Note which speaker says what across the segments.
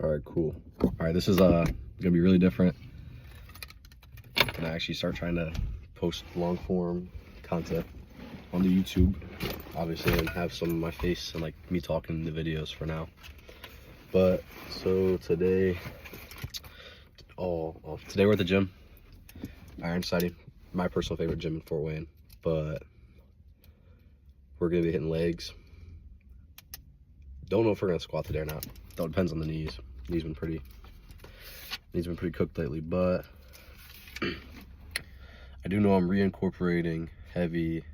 Speaker 1: All right, cool. All right, this is gonna be really different. I'm gonna actually start trying to post long form content on the YouTube, obviously, and have some of my face and like me talking in the videos for now. But so today, today we're at the gym, Iron Society, my personal favorite gym in Fort Wayne. But we're gonna be hitting legs. Don't know if we're gonna squat today or not. Though it depends on the knees. Knees been pretty cooked lately, but I do know I'm reincorporating heavy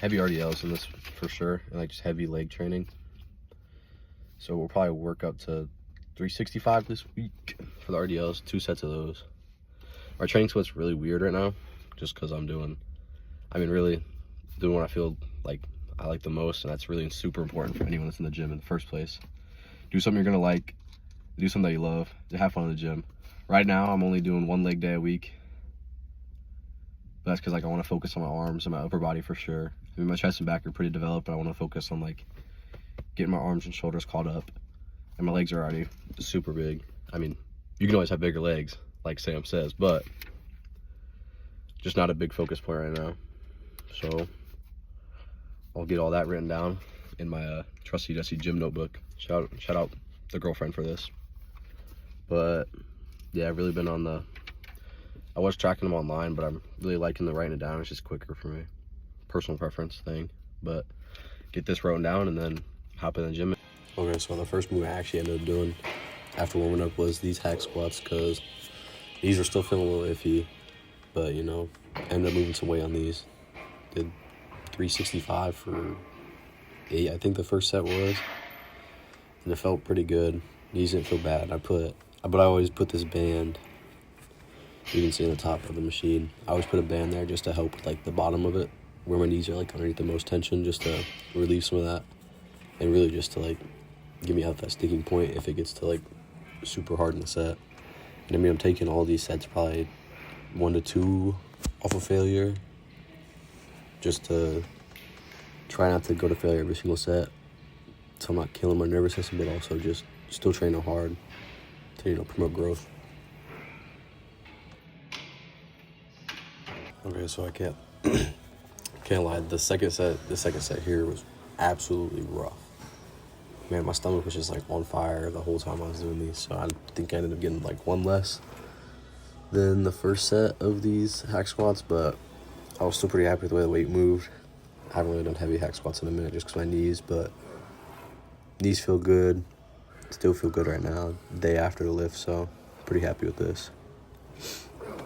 Speaker 1: RDLs in this for sure, and like just heavy leg training. So we'll probably work up to 365 this week for the RDLs, 2 sets of those. Our training split's really weird right now, just because I'm really doing what I feel like I like the most, and that's really super important for anyone that's in the gym in the first place. Do something you're gonna like, do something that you love, to have fun in the gym. Right now, I'm only doing 1 leg day a week. But that's because like I want to focus on my arms and my upper body for sure. I mean, my chest and back are pretty developed, but I want to focus on like getting my arms and shoulders caught up. And my legs are already super big. I mean, you can always have bigger legs, like Sam says, but just not a big focus point right now. So I'll get all that written down in my trusty dusty gym notebook. Shout out the girlfriend for this. But yeah, I've really been on I was tracking them online, but I'm really liking the writing it down. It's just quicker for me. Personal preference thing. But get this written down and then hop in the gym. Okay, so the first move I actually ended up doing after warming up was these hack squats, because these are still feeling a little iffy. But, you know, I ended up moving some weight on these. Did 365 for 8, I think the first set was. And it felt pretty good. Knees didn't feel bad. But I always put this band, you can see on the top of the machine. I always put a band there just to help with like the bottom of it, where my knees are like underneath the most tension, just to relieve some of that. And really just to like get me out that sticking point if it gets to like super hard in the set. And I mean, I'm taking all these sets probably 1 to 2 off of failure, just to try not to go to failure every single set, so I'm not killing my nervous system, but also just still training hard to, you know, promote growth. Okay, so I can't lie, the second set here was absolutely rough. Man, my stomach was just like on fire the whole time I was doing these, so I think I ended up getting like 1 less than the first set of these hack squats, but I was still pretty happy with the way the weight moved. I haven't really done heavy hack squats in a minute just because my knees, but knees feel good. Still feel good right now, day after the lift, so pretty happy with this.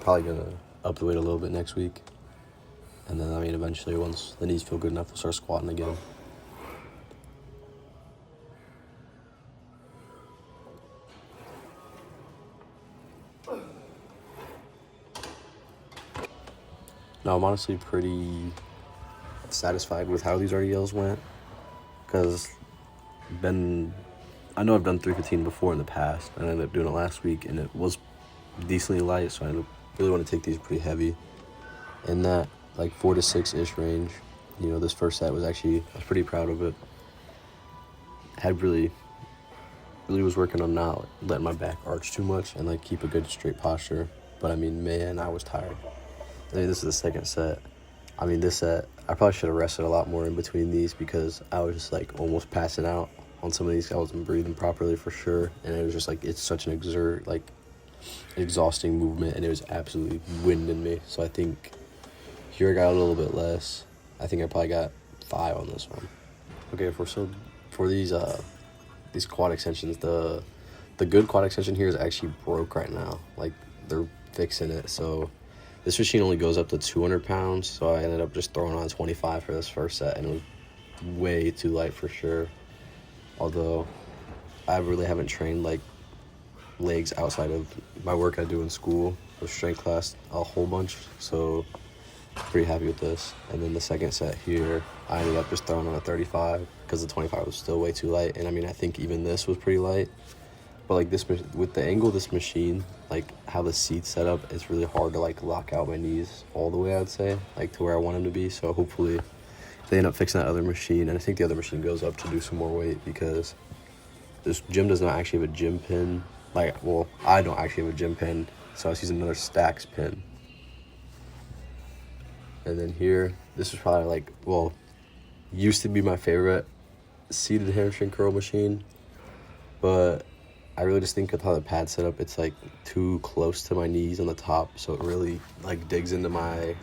Speaker 1: Probably gonna up the weight a little bit next week. And then, I mean, eventually once the knees feel good enough, we'll start squatting again. Now, I'm honestly pretty satisfied with how these RDLs went, because I know I've done 315 before in the past, and I ended up doing it last week, and it was decently light, so I really want to take these pretty heavy in that like 4 to 6-ish range. You know, this first set I was pretty proud of it. Had really was working on not letting my back arch too much and like keep a good straight posture. But I mean, man, I was tired. I mean, this is the second set. I mean, this set, I probably should have rested a lot more in between these, because I was just like almost passing out on some of these. I wasn't breathing properly for sure. And it was just like, it's such an exhausting movement, and it was absolutely winding me. So I think here I got a little bit less. I think I probably got 5 on this one. Okay, for these quad extensions, the good quad extension here is actually broke right now. Like, they're fixing it, so this machine only goes up to 200 pounds, so I ended up just throwing on 25 for this first set, and it was way too light for sure. Although I really haven't trained like legs outside of my work I do in school with strength class a whole bunch, so pretty happy with this. And then the second set here, I ended up just throwing on a 35 because the 25 was still way too light. And I mean, I think even this was pretty light, but like this, with the angle of this machine, like how the seat's set up, it's really hard to like lock out my knees all the way, I'd say, like to where I want them to be. So hopefully they end up fixing that other machine, and I think the other machine goes up to do some more weight, because this gym does not actually have a gym pin. Like, well, I don't actually have a gym pin, so I was using another Stax pin. And then here, this is probably like, well, used to be my favorite seated hamstring curl machine, but I really just think with how the pad's set up, it's like too close to my knees on the top, so it really like digs into my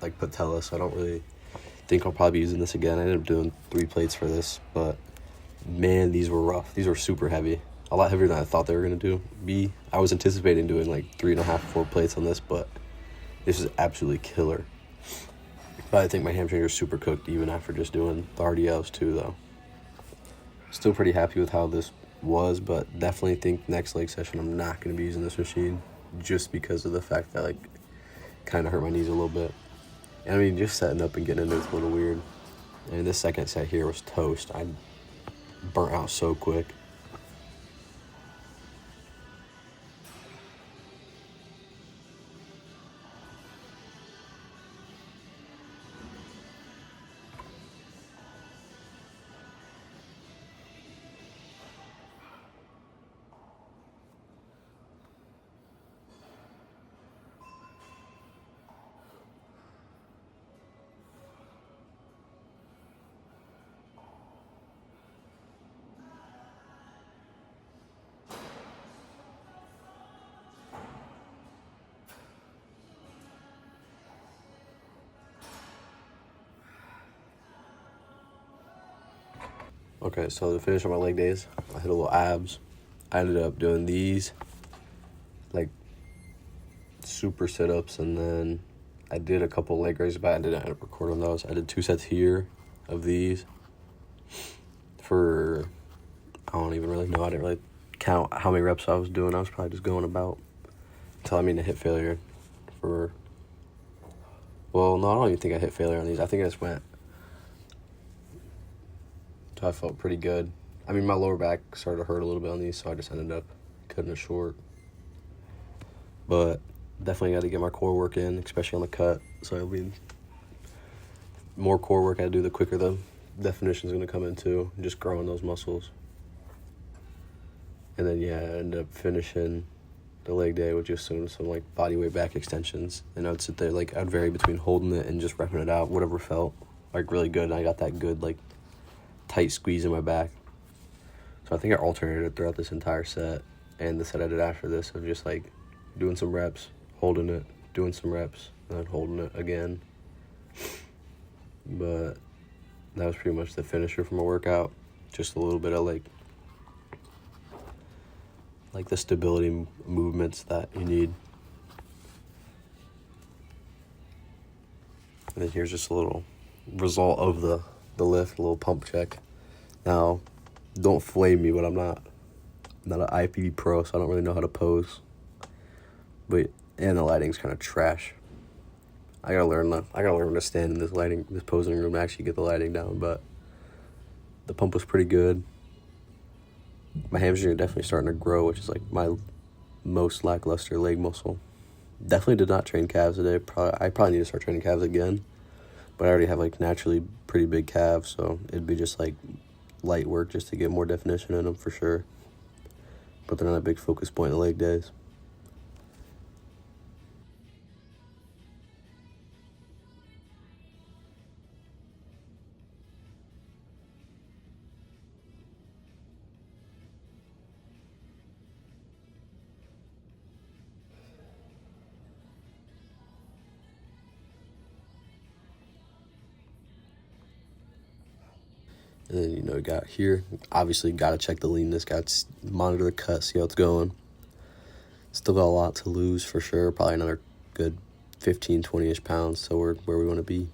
Speaker 1: like patella, so I don't really think I'll probably be using this again. I ended up doing 3 plates for this, but man, these were rough. These were super heavy, a lot heavier than I thought they were gonna be. I was anticipating doing like 3.5, 4 plates on this, but this is absolutely killer. But I think my hamstrings are super cooked even after just doing the RDLs too, though. Still pretty happy with how this was, but definitely think next leg session I'm not going to be using this machine just because of the fact that like kind of hurt my knees a little bit. And I mean, just setting up and getting into it's a little weird. And this second set here was toast. I burnt out so quick. Okay, so to finish on my leg days, I hit a little abs. I ended up doing these, like, super sit-ups, and then I did a couple leg raises, but I didn't end up recording those. I did 2 sets here of these for, I don't even really know. I didn't really count how many reps I was doing. I was probably just going about until I hit failure for, well, no, I don't even think I hit failure on these. I think I just went. So I felt pretty good. I mean, my lower back started to hurt a little bit on these, so I just ended up cutting it short. But definitely got to get my core work in, especially on the cut. So I mean, more core work I do, the quicker the definition's going to come in too, just growing those muscles. And then, yeah, I ended up finishing the leg day with just some like body weight back extensions. And I'd sit there, like, I'd vary between holding it and just repping it out, whatever felt like really good. And I got that good, like, tight squeeze in my back. So I think I alternated throughout this entire set, and the set I did after this of just like doing some reps, holding it, doing some reps, and then holding it again. But that was pretty much the finisher for my workout. Just a little bit of like the stability movements that you need. And then here's just a little result of the lift, a little pump check. Now, don't flame me, but I'm not an IFBB pro, so I don't really know how to pose. But and the lighting's kind of trash. I gotta learn to stand in this posing room and actually get the lighting down. But the pump was pretty good. My hamstrings are definitely starting to grow, which is like my most lackluster leg muscle. Definitely did not train calves today. I probably need to start training calves again. But I already have like naturally pretty big calves, so it'd be just like light work just to get more definition in them for sure. But they're not a big focus point in the leg days. And then, got here. Obviously, got to check the leanness. Got to monitor the cut, see how it's going. Still got a lot to lose for sure. Probably another good 15, 20-ish pounds. So we're where we want to be.